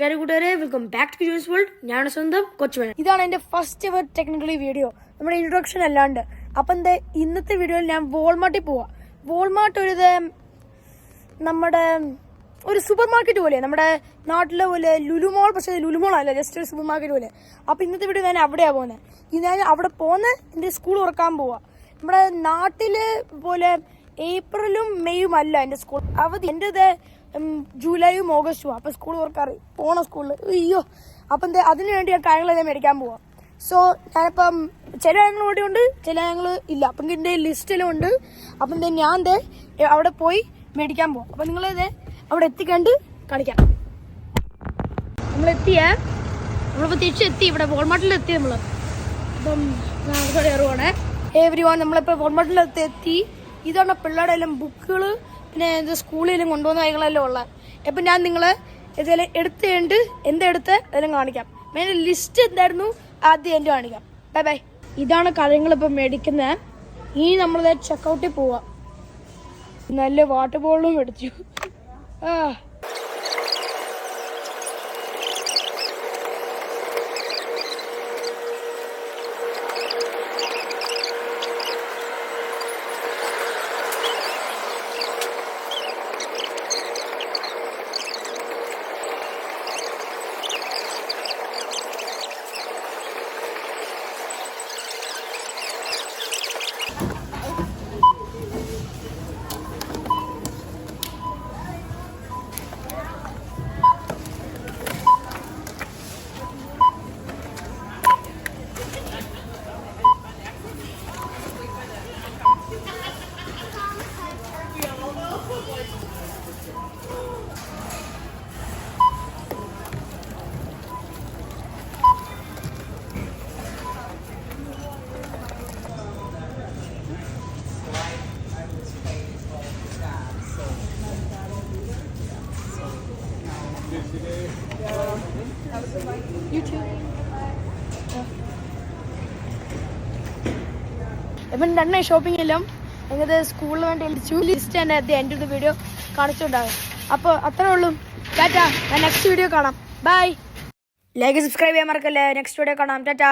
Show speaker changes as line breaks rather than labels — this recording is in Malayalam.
Welcome back to Joy's world. ഞാൻ സ്വന്തം കൊച്ചുമേൻ. ഇതാണ് എന്റെ ഫസ്റ്റ് എവർ ടെക്നിക്കലി വീഡിയോ, നമ്മുടെ ഇൻട്രൊഡക്ഷൻ അല്ലാണ്ട്. അപ്പം ഇന്നത്തെ വീഡിയോയിൽ ഞാൻ വോൾമാർട്ടിൽ പോവാ. വോൾമാർട്ട് നമ്മുടെ ഒരു സൂപ്പർ മാർക്കറ്റ് പോലെ, നമ്മുടെ നാട്ടിലെ പോലെ ലുലുമോൾ, പക്ഷേ ലുലുമോൾ അല്ല, ജസ്റ്റ് ഒരു സൂപ്പർ മാർക്കറ്റ് പോലെ. അപ്പം ഇന്നത്തെ വീഡിയോ ഞാൻ അവിടെയാണ് പോകുന്നത്. ഞാൻ അവിടെ പോകുന്ന എൻ്റെ സ്കൂൾ തുറക്കാൻ പോവാ. നമ്മുടെ നാട്ടില് പോലെ ഏപ്രിലും മെയ്യും അല്ല എൻ്റെ സ്കൂൾ അവധി. എൻ്റെ ജൂലൈയും ഓഗസ്റ്റും. അപ്പം സ്കൂൾ തുറക്കാറ് പോണ സ്കൂളിൽ അയ്യോ. അപ്പം അതിനു വേണ്ടി ഞാൻ കാര്യങ്ങളെല്ലാം മേടിക്കാൻ പോവാം. സോ ഞാനിപ്പം ചില കാര്യങ്ങൾ ഇവിടെ ഉണ്ട്, ചില കാര്യങ്ങൾ ഇല്ല. അപ്പം എൻ്റെ ലിസ്റ്റിലും ഉണ്ട്. അപ്പം ഞാൻ അവിടെ പോയി മേടിക്കാൻ പോവാം. അപ്പം നിങ്ങളിത് അവിടെ എത്തിക്കണ്ട് കാണിക്കാം. നമ്മളിപ്പോൾ തിരിച്ചെത്തി, ഇവിടെ വോൾമാർട്ടിൽ എത്തി നമ്മൾ. അപ്പം കയറുവാണ് എവരി വൺ. നമ്മളിപ്പോൾ വോൾമാർട്ടിൽ എത്തി. ഇതാണ് പിള്ളേരുടെ എല്ലാം ബുക്കുകൾ, പിന്നെ സ്കൂളിലും കൊണ്ടുപോകുന്ന കാര്യങ്ങളെല്ലാം ഉള്ളത്. അപ്പം ഞാൻ നിങ്ങളെ ഇതെല്ലാം എടുത്ത് എന്തെടുത്ത് അതെല്ലാം കാണിക്കാം. മെയിൻ ലിസ്റ്റ് എന്തായിരുന്നു ആദ്യം എൻ്റെ കാണിക്കാം. Bye bye. ഇതാണ് കാര്യങ്ങളിപ്പം മേടിക്കുന്നത്. ഇനി നമ്മളിത് ചെക്കൗട്ടിൽ പോവാം. നല്ല വാട്ടർ ബോളും മേടിച്ചു. ഇപ്പം തന്നെ ഷോപ്പിംഗ് എല്ലാം എങ്ങനെ സ്കൂളിന് വേണ്ടി ലിസ്റ്റ് തന്നെ എൻ്റെ ഒരു വീഡിയോ കാണിച്ചുണ്ടാകും. അപ്പോൾ അത്രേ ഉള്ളൂ. ടാറ്റാ. ഞാൻ നെക്സ്റ്റ് വീഡിയോ കാണാം. ബൈ. ലൈക്ക് സബ്സ്ക്രൈബ് ചെയ്യാൻ മറക്കല്ലേ. നെക്സ്റ്റ് വീഡിയോ കാണാം. ടാറ്റാ.